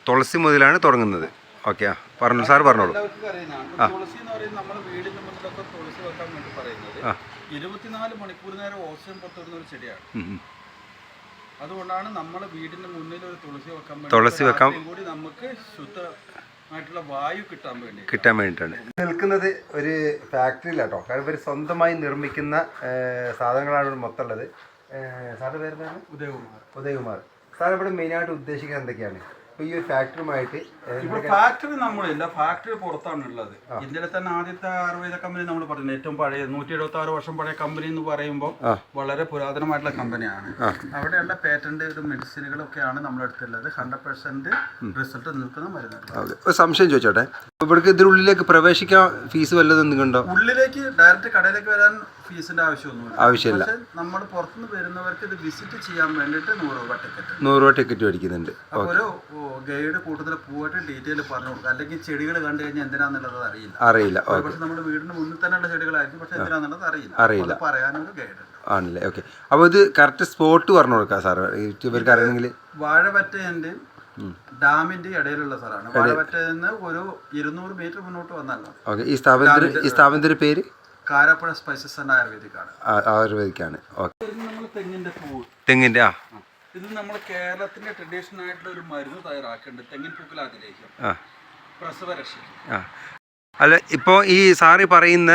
തുളസി മുതലാണ് തുടങ്ങുന്നത്. ഓക്കെ, പറഞ്ഞു സാർ പറഞ്ഞോളൂ. തുളസി എന്ന് പറയുന്നത് നമ്മുടെ വീടിന്റെ മുന്നിലൊക്കെ തുളസി വെക്കാൻ വേണ്ടി പറയുന്നത് 24 മണിക്കൂർ നേരം ഓക്സിജൻ പുറത്തുവിടുന്ന ഒരു ചെടിയാണ്. അതുകൊണ്ടാണ് നമ്മുടെ വീടിന്റെ മുന്നിൽ ഒരു തുളസി വെക്കാൻ കൂടി നമുക്ക് ശുദ്ധമായിട്ടുള്ള വായു കിട്ടാൻ വേണ്ടിയിട്ടാണ്. നിൽക്കുന്നത് ഒരു ഫാക്ടറിയിലാട്ടോ. കാരണം ഇവർ സ്വന്തമായി നിർമ്മിക്കുന്ന സാധനങ്ങളാണ് മൊത്തം ഉള്ളത്. സാറിൻ്റെ പേര് ഉദയകുമാർ. സാർ ഇവിടെ മെയിനായിട്ട് ഉദ്ദേശിക്കുന്നത് എന്തൊക്കെയാണ്? ഇപ്പോൾ ഈ ഒരു ഫാക്ടറിയുമായിട്ട് ഫാക്ടറി നമ്മളില്ല, ഫാക്ടറി പുറത്താണുള്ളത്. ഇന്ത്യയിലെ തന്നെ ആദ്യത്തെ ആയുർവേദ കമ്പനി നമ്മൾ പറയുന്നത് ഏറ്റവും പഴയ 176 വർഷം പഴയ കമ്പനി എന്ന് പറയുമ്പോൾ വളരെ പുരാതനമായിട്ടുള്ള കമ്പനിയാണ്. അവിടെയുള്ള പേറ്റന്റ് മെഡിസിനുകളൊക്കെയാണ് നമ്മുടെ അടുത്തുള്ളത്. 100% റിസൾട്ട് നിൽക്കുന്ന മരുന്നുകൾ. ഒരു സംശയം ചോദിച്ചോട്ടെ, ഇവിടേക്ക് ഇതിനുള്ളിലേക്ക് പ്രവേശിക്കാൻ ഫീസ് വല്ലതും എന്തെങ്കിലും? ഉള്ളിലേക്ക് ഡയറക്റ്റ് കടയിലേക്ക് വരാൻ ഫീസിന്റെ ആവശ്യമില്ല. നമ്മൾ പുറത്തുനിന്ന് വരുന്നവർക്ക് ഇത് വിസിറ്റ് ചെയ്യാൻ വേണ്ടിയിട്ട് 100 രൂപ ടിക്കറ്റ് മേടിക്കുന്നുണ്ട്. അപ്പോൾ ഒരു ഗൈഡ് കൂട്ടത്തിൽ പോയിട്ട് ഡീറ്റെയിൽ പറഞ്ഞു കൊടുക്കുക. അല്ലെങ്കിൽ ചെടികൾ കണ്ടു കഴിഞ്ഞാൽ എന്തിനാന്നുള്ളത് അറിയില്ല. പക്ഷെ നമ്മുടെ വീടിന് മുന്നിൽ തന്നെയുള്ള ചെടികളായിരിക്കും, പക്ഷെ എന്തിനാന്നുള്ളത് അറിയില്ല. പറയാനൊരു ഗൈഡ് ആണല്ലേ. ഓക്കെ, അപ്പോൾ ഇത് കറക്റ്റ് സ്പോട്ട് പറഞ്ഞു കൊടുക്കാം സാർ ഇവർക്ക് അറിയണമെങ്കിൽ. വാഴവറ്റേന്റെ ഡാമിന്റെ ഇടയിലുള്ള സ്ഥലമാണ്. വാഴവറ്റയിൽ നിന്ന് ഒരു 200 മീറ്റർ മുന്നോട്ട് വന്നല്ലോ. ഓക്കെ, ഈ സ്ഥാപനത്തിന്റെ പേര് കാരാപ്പുഴ സ്പൈസസ് ആൻഡ് ആയുർവേദിക്കാണ്. ഓക്കെ, തെങ്ങിന്റെ ഇത് നമ്മൾ കേരളത്തിന്റെ ട്രഡീഷണൽ ആയിട്ടുള്ള ഒരു മരുന്ന് തയ്യാറാക്കേണ്ടത് തെങ്ങിൻ പൂക്കലാതിലേക്ക് പ്രസവരക്ഷ. അല്ല, ഇപ്പോൾ ഈ സാറി പറയുന്ന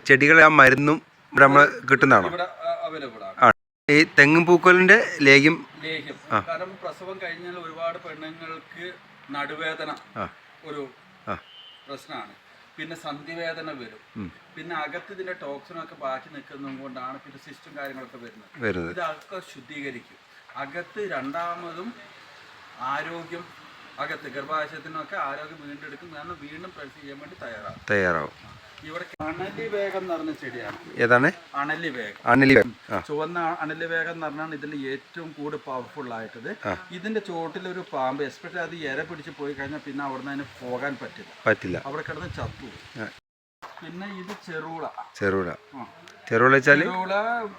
ചെടികളെ ആ മരുന്നും നമ്മൾ കിട്ടുന്നതാണോ? ഇവിടെ അവൈലബിൾ ആണ്. ഈ തെങ്ങിൻ പൂക്കലിന്റെ ലേഹ്യം. കാരണം പ്രസവം കഴിഞ്ഞാൽ ഒരുപാട് പെണ്ണുങ്ങൾക്ക് നടുവേദന ഒരു പ്രശ്നമാണ്. പിന്നെ സന്ധിവേദന വരും. പിന്നെ അകത്ത് ഇതിന്റെ ടോക്സിനൊക്കെ ബാക്കി നിൽക്കുന്നത് കൊണ്ടാണ് പിന്നെ സിസ്റ്റും കാര്യങ്ങളൊക്കെ വരുന്നത്. ഇതൊക്കെ ശുദ്ധീകരിക്കും. അകത്ത് രണ്ടാമതും ആരോഗ്യം, അകത്ത് ഗർഭാശയത്തിനൊക്കെ ആരോഗ്യം വീണ്ടെടുക്കും. കാരണം വീണ്ടും പ്രസവം ചെയ്യാൻ വേണ്ടി തയ്യാറാവും. ഇവിടെ അണലിവേഗം എന്ന് പറഞ്ഞ ചെടിയാണ്. ഏതാണ്? അണലിവേഗം. ചുവന്ന അണലിവേഗം എന്ന് പറഞ്ഞാൽ ഇതിൽ ഏറ്റവും കൂടുതൽ പവർഫുൾ ആയിട്ടത്. ഇതിന്റെ ചോട്ടിലൊരു പാമ്പ്, എസ്പെഷ്യലി അത് ഇര പിടിച്ച് പോയി കഴിഞ്ഞാൽ പിന്നെ അവിടെ നിന്ന് അതിന് പോകാൻ പറ്റില്ല. അവിടെ കിടന്ന് ചത്തു. പിന്നെ ഇത് ചെറുള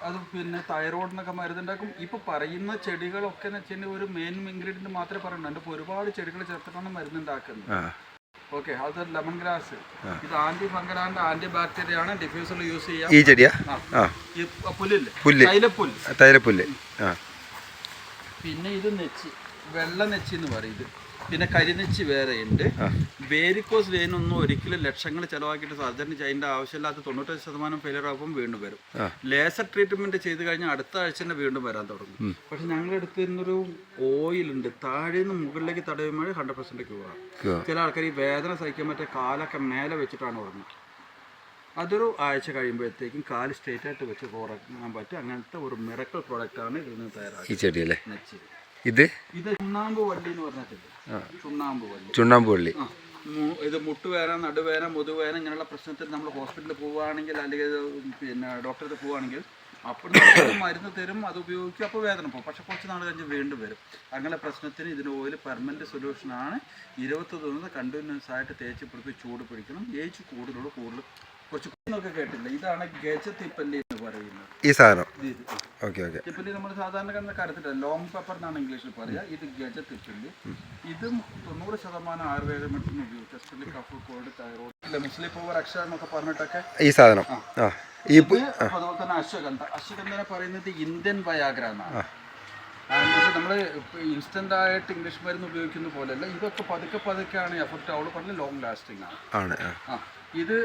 അത് പിന്നെ തൈറോയിഡിനൊക്കെ മരുന്നുണ്ടാക്കും. ഇപ്പൊ പറയുന്ന ചെടികളൊക്കെ എന്ന് വെച്ചാൽ ഒരു മെയിൻ ഇൻഗ്രീഡിയന്റ് മാത്രമേ പറയുന്നുണ്ട്. അതിന്റെ ഒരുപാട് ചെടികൾ ചേർത്തിട്ടാണ് മരുന്നുണ്ടാക്കുന്നത്. ഓക്കെ, അത് ലെമൺ ഗ്രാസ്. ഇത് anti fungal and anti bacteria ആണ്. ഡിഫ്യൂസറിൽ യൂസ് ചെയ്യാം. ഈ ചെടിയാ തൈലപ്പുല്ല്. പിന്നെ ഇത് നെച്ചി, വെള്ള നെച്ചി എന്ന് പറയും. പിന്നെ കരിനെച്ചി വേറെ ഉണ്ട്. വേരിക്കോസ് വെയിനൊന്നും ഒരിക്കലും ലക്ഷങ്ങൾ ചിലവാക്കിയിട്ട് സർജറി ചെയ്യേണ്ട ആവശ്യമില്ലാത്ത 95% ഫെയിലിയർ ആകുമ്പോൾ വീണ്ടും വരും. ലേസർ ട്രീറ്റ്മെന്റ് ചെയ്ത് കഴിഞ്ഞാൽ അടുത്ത ആഴ്ച തന്നെ വീണ്ടും വരാൻ തുടങ്ങും. പക്ഷെ ഞങ്ങളുടെ അടുത്ത് ഇന്നൊരു ഓയിലുണ്ട്, താഴെ നിന്ന് മുകളിലേക്ക് തടയുമ്പോൾ 100% ക്യൂറാണ്. ചില ആൾക്കാർ ഈ വേദന സഹിക്കാൻ പറ്റിയ കാലൊക്കെ മേലെ വെച്ചിട്ടാണ് ഉറങ്ങുന്നത്. അതൊരു ആഴ്ച കഴിയുമ്പോഴത്തേക്കും കാല് സ്ട്രേറ്റ് ആയിട്ട് വെച്ച് ഉറങ്ങാൻ പറ്റും. അങ്ങനത്തെ ഒരു മിറക്കിൾ പ്രോഡക്റ്റ് ആണ് ഇതിൽ നിന്ന് തയ്യാറാക്കി. ഇത് ചുണ്ണാമ്പ് വള്ളി എന്ന് പറഞ്ഞിട്ടുണ്ട്. ചുണ്ണാമ്പ് വള്ളി. ഇത് മുട്ടുവേദന, നടുവേദന, മുതുവേദന ഇങ്ങനെയുള്ള പ്രശ്നത്തിൽ നമ്മൾ ഹോസ്പിറ്റലിൽ പോവുകയാണെങ്കിൽ അല്ലെങ്കിൽ പിന്നെ ഡോക്ടറെ പോവുകയാണെങ്കിൽ അപ്പോൾ മരുന്ന് തരും, അത് ഉപയോഗിക്കും. അപ്പോൾ വേദന പോകും. പക്ഷെ കുറച്ച് നാൾ കഴിഞ്ഞ് വീണ്ടും വരും. അങ്ങനെ പ്രശ്നത്തിന് ഇതിന് ഓയിൽ പെർമനൻറ്റ് സൊല്യൂഷനാണ്. 20 ദിവസം കണ്ടിന്യൂസ് ആയിട്ട് തേച്ച് പിടിപ്പിച്ച് ചൂട് പിടിക്കണം. ഏജ് കൂടുതലുള്ള കുറച്ച് കുഞ്ഞൊക്കെ കേട്ടില്ല. ഇതാണ് ഗജത്തിപ്പല്ലി എന്ന് പറയുന്നത്. ഈ സാധനം തിപ്പല്ലി നമ്മൾ സാധാരണ കണ്ട കരത്തില്ല, ലോങ് പെപ്പർ എന്നാണ് ഇംഗ്ലീഷിൽ പറയുക. ഇത് ഗജത്തിപ്പല്ലി. ഇതും 90% ആയുർവേദ മെഡിസിൻ ഉപയോഗിക്കും. എസ്പെഷ്യലി കഫ്, കോൾഡ്, തൈറോയ്ഡ്, മുസ്ലിം പൂവ്, രക്ഷ എന്നൊക്കെ പറഞ്ഞിട്ടൊക്കെ ഈ സാധനം. അതുപോലെ തന്നെ അശ്വഗന്ധനെ പറയുന്നത് ഇന്ത്യൻ വയാഗ്ര എന്നാണ്. നമ്മൾ ഇൻസ്റ്റന്റ് ആയിട്ട് ഇംഗ്ലീഷ് മരുന്ന് ഉപയോഗിക്കുന്ന പോലെയല്ല. ഇതൊക്കെ പതുക്കെയാണ് എഫക്റ്റ് ആവുള്ളൂ. പറഞ്ഞ ലോങ് ലാസ്റ്റിംഗ് ആണ്. ഇത്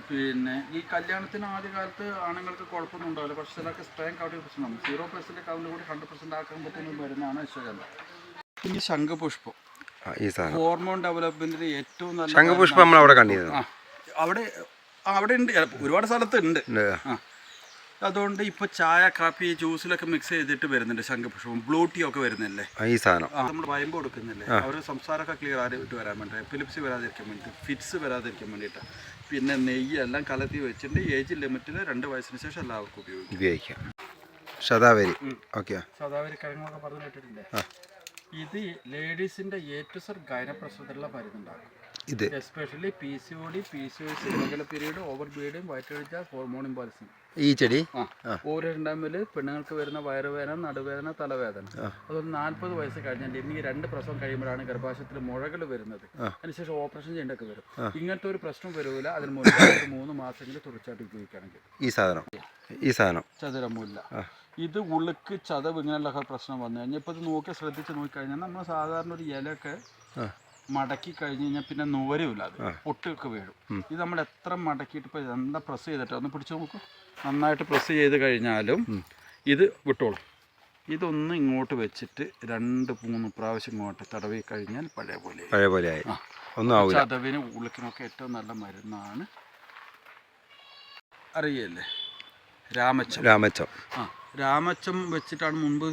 പിന്നെ ഈ കല്യാണത്തിന് ആദ്യകാലത്ത് ആണുങ്ങൾക്ക് കുഴപ്പമൊന്നും ഉണ്ടാവില്ല. പക്ഷെ ചിലർക്ക് സ്ട്രെയിൻ കാർഡിയ പ്രശ്നമാണ്. 0% കൗണ്ട് കൂടി 100% ആക്കാൻ പറ്റുന്ന മരുന്നാണ് അശ്വഗന്ധ. ഈ ശംഖുപുഷ്പം ഹോർമോൺ ഡെവലപ്മെന്റിന് ഏറ്റവും നല്ല ശംഖുപുഷ്പം നമ്മൾ അവിടെ കണ്ടിരുന്നു. അവിടെ ഉണ്ട്, ഒരുപാട് സ്ഥലത്ത് ഉണ്ട്. അതുകൊണ്ട് ഇപ്പൊ ചായ, കാപ്പി, ജ്യൂസിലൊക്കെ മിക്സ് ചെയ്തിട്ട് വരുന്നുണ്ട് ശംഖുപുഷ്പം. ബ്ലൂ ടീ ഒക്കെ വരുന്നില്ലേ ഈ സാധനം. നമ്മൾ വയമ്പ് കൊടുക്കുന്നില്ലേ, അവരുടെ സംസാരമൊക്കെ ക്ലിയർ ആയിട്ട് വരാൻ വേണ്ടി, എപ്പിലിപ്സി വരാതിരിക്കാൻ വേണ്ടി, ഫിറ്റ്സ് വരാതിരിക്കാൻ വേണ്ടിയിട്ട്. പിന്നെ നെയ്യ് എല്ലാം കലർത്തി വെച്ചിട്ട് ഏജ് ലിമിറ്റിൽ 2 വയസ്സിന് ശേഷം എല്ലാവർക്കും ഉപയോഗിക്കാം. ശതാവരി കിഴങ്ങൊക്കെ പറഞ്ഞു കേട്ടിട്ടില്ലേ? ഇത് ലേഡീസിന്റെ A to Z ഗൈനപ്രസവത്തിലുള്ള മരുന്നുണ്ടാക്കും. ഇത് especially PCOD, PCOS, irregular period, over bleeding, വയറ്റിളർച്ച, ഹോർമോൺ ഇംബാലൻസ്. ഈ ചെടി ഓരോ ടൈമിൽ പെണ്ണുങ്ങൾക്ക് വരുന്ന വയറുവേദന, നടുവേദന, തലവേദന. അതുകൊണ്ട് 40 വയസ്സ് കഴിഞ്ഞാൽ ഈ 2 പ്രസവം കഴിയുമ്പോഴാണ് ഗർഭാശയത്തിൽ മുഴകൾ വരുന്നത്. അതിനുശേഷം ഓപ്പറേഷൻ ചെയ്യേണ്ടൊക്കെ വരും. ഇങ്ങനത്തെ ഒരു പ്രശ്നം വരില്ല. അതിന് മുൻപ് 3 മാസമെങ്കിലും തുടർച്ചയായിട്ട് ഉപയോഗിക്കുകയാണെങ്കിൽ ഈ സാധനം ചതുരമുല്ല. ഇത് ഉളുക്ക് ചതവ് ഇങ്ങനെയുള്ള പ്രശ്നം വന്നു കഴിഞ്ഞാൽ ഇപ്പോൾ ഇത് ശ്രദ്ധിച്ച് നോക്കിക്കഴിഞ്ഞാൽ നമ്മൾ സാധാരണ ഒരു ഇലയൊക്കെ മടക്കി കഴിഞ്ഞ് കഴിഞ്ഞാൽ പിന്നെ നൂരമില്ല, അത് പൊട്ടൊക്കെ വീഴും. ഇത് നമ്മൾ എത്ര മടക്കിയിട്ട് ഇപ്പോൾ എന്താ പ്രസ് ചെയ്തിട്ട് ഒന്ന് പിടിച്ച് നോക്കും. നന്നായിട്ട് പ്രസ് ചെയ്ത് കഴിഞ്ഞാലും ഇത് വിട്ടോളും. ഇതൊന്ന് ഇങ്ങോട്ട് വെച്ചിട്ട് 2-3 പ്രാവശ്യം ഇങ്ങോട്ട് തടവി കഴിഞ്ഞാൽ പഴയ പോലെ ആയി. ചതവിന് ഉളുക്കിനൊക്കെ ഏറ്റവും നല്ല മരുന്നാണ്. അറിയല്ലേ രാമച്ചം. രാമച്ചം വെച്ചിട്ടാണ് മുൻപ്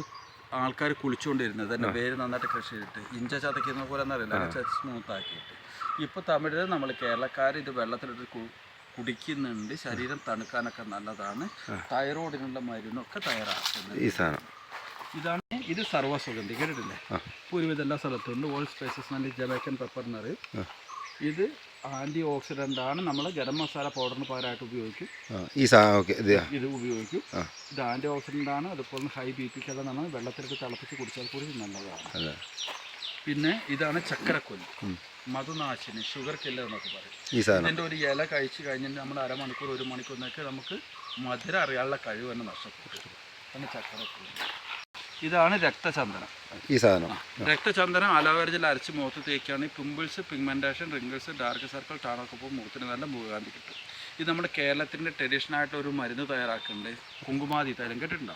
ആൾക്കാർ കുളിച്ചുകൊണ്ടിരുന്നത്. തന്നെ വേര് നന്നായിട്ട് കൃഷി ചെയ്തിട്ട് ഇഞ്ച ചതയ്ക്കുന്ന പോലെ എന്നറിയില്ല, സ്മൂത്ത് ആക്കിയിട്ട്. ഇപ്പോൾ തമിഴിൽ നമ്മൾ കേരളക്കാർ ഇത് വെള്ളത്തിലിട്ട് കുടിക്കുന്നുണ്ട്. ശരീരം തണുക്കാനൊക്കെ നല്ലതാണ്. തൈറോയിഡിനുള്ള മരുന്നൊക്കെ തയ്യാറാക്കുന്നത് ഈ സാധനം. ഇത് സർവ്വസുഗന്ധി കേട്ടിട്ടില്ലേ? ഒരുവിധ എല്ലാ സ്ഥലത്തുണ്ട്. ഓൾ സ്പൈസസ് നല്ല ജമൈക്കൻ പെപ്പർ എന്ന് പറയും. ഇത് ആൻറ്റി ഓക്സിഡൻ്റ് ആണ്. നമ്മൾ ഗരം മസാല പൗഡറിന് പകരമായിട്ട് ഉപയോഗിക്കും. ഇത് ഉപയോഗിക്കും. ഇത് ആൻറ്റി ഓക്സിഡൻ്റ് ആണ്. അതുപോലെ ഹൈ BPക്കെല്ലാം നമ്മൾ വെള്ളത്തിലിട്ട് തിളപ്പിച്ച് കുടിച്ചാൽ കൂടി നല്ലതാണ്. പിന്നെ ഇതാണ് ചക്കരക്കൊല്ലി, മധുനാശിനി, ഷുഗർ കില്ലർ എന്നൊക്കെ പറയും. ഇതിൻ്റെ ഒരു ഇല കഴിച്ച് കഴിഞ്ഞിട്ട് നമ്മൾ അരമണിക്കൂർ 1 മണിക്കൂറിനൊക്കെ നമുക്ക് മധുരം അറിയാനുള്ള കഴിവ് തന്നെ നഷ്ടപ്പെട്ടു. അങ്ങനെ ചക്കരക്കൊല്ലി. ഇതാണ് രക്തചന്ദനം. ഈ സാധനം രക്തചന്ദനം അലോവേര ജെൽ അരച്ച് മുഖത്ത് തേക്കുകയാണെങ്കിൽ pimples, pigmentation, wrinkles, dark circle, ടാണൊക്കെ മുഖത്തിന് നല്ല മുഖകാന്തി കിട്ടും. ഇത് നമ്മുടെ കേരളത്തിൻ്റെ ട്രഡീഷണൽ ഒരു മരുന്ന് തയ്യാറാക്കുന്നുണ്ട്. കുങ്കുമാതി തൈലം കേട്ടിട്ടുണ്ടോ?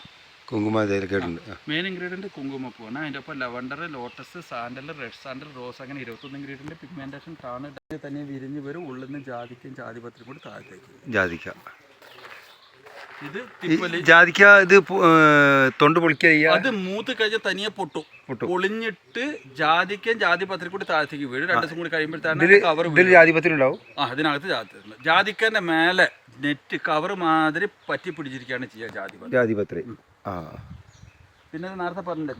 കുങ്കുമാതി കേട്ടിട്ടുണ്ട്. മെയിൻ ഇൻഗ്രീഡിയൻറ്റ് കുങ്കുമപ്പൂവാണ്. അതിൻ്റെ ഒപ്പം lavender, lotus, sandal, red sandal, rose, അങ്ങനെ 21 ഇൻഗ്രീഡിയൻറ്റ്. പിഗ്മെൻറ്റേഷൻ ടാണ് തന്നെ വിരിഞ്ഞ് വരും. ഉള്ളിൽ നിന്ന് ജാതിക്കും ജാതിപത്രിയും കൂടി താഴത്തേക്ക്. ഇത് ജാതിക്ക. ഇത് തൊണ്ട് പൊളിക്കുക. അത് മൂത്ത് കഴിഞ്ഞാൽ തനിയെ പൊട്ടും. പൊളിഞ്ഞിട്ട് ജാതിക്കും ജാതിപത്രി കൂടി താഴത്തേക്ക് വീഴും. 2 ദിവസം കൂടി കഴിയുമ്പോഴത്തേക്ക് ജാതിപത്രി ഉണ്ടാവും. അതിനകത്ത് ജാതിക്കന്റെ മേലെ നെറ്റ് കവർ മാതിരി പറ്റി പിടിച്ചിരിക്കുകയാണ് ചെയ്യുക ജാതിപത്രി. പിന്നെ നേരത്തെ പറഞ്ഞില്ലേ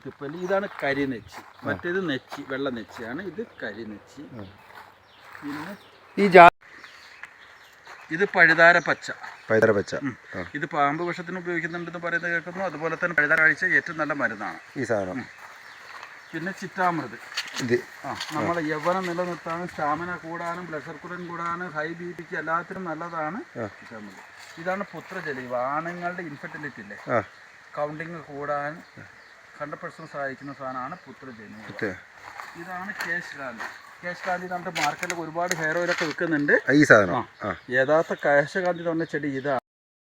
തിപ്പല്ലി. ഇതാണ് കരിനെച്ചി. മറ്റേത് നെച്ചി, വെള്ള നെച്ചിയാണ്. ഇത് കരിനെച്ചി. പിന്നെ ഇത് പഴുതാര പച്ച. ഇത് പാമ്പ് വിഷത്തിന് ഉപയോഗിക്കുന്നുണ്ടെന്ന് പറയുന്നത് കേൾക്കുന്നു. അതുപോലെ തന്നെ പഴുതാര കഴിച്ച ഏറ്റവും നല്ല മരുന്നാണ് ഈ സാധനം. പിന്നെ ചിറ്റാമൃത്. നമ്മളെ യൗവനം നിലനിർത്താനും സ്റ്റാമിന കൂടാനും ബ്ലഡ് സർക്കുലേഷൻ കൂടാനും ഹൈ BPക്ക് എല്ലാത്തിനും നല്ലതാണ് ചിറ്റാമൃത്. ഇതാണ് പുത്രജലി. ആണുങ്ങളുടെ ഇൻഫെർട്ടിലിറ്റി ഇല്ലേ, കൗണ്ടിങ് കൂടാൻ 100% സഹായിക്കുന്ന സാധനമാണ് പുത്രജലി. ഇതാണ് കേശകാന്തി. നമ്മുടെ മാർക്കറ്റിൽ ഒരുപാട് ഹെയർ ഓയിലൊക്കെ വിൽക്കുന്നുണ്ട്. ഈ സാധനം യഥാർത്ഥ കേശകാന്തി എന്ന് പറഞ്ഞ ചെടി ഇതാണ്.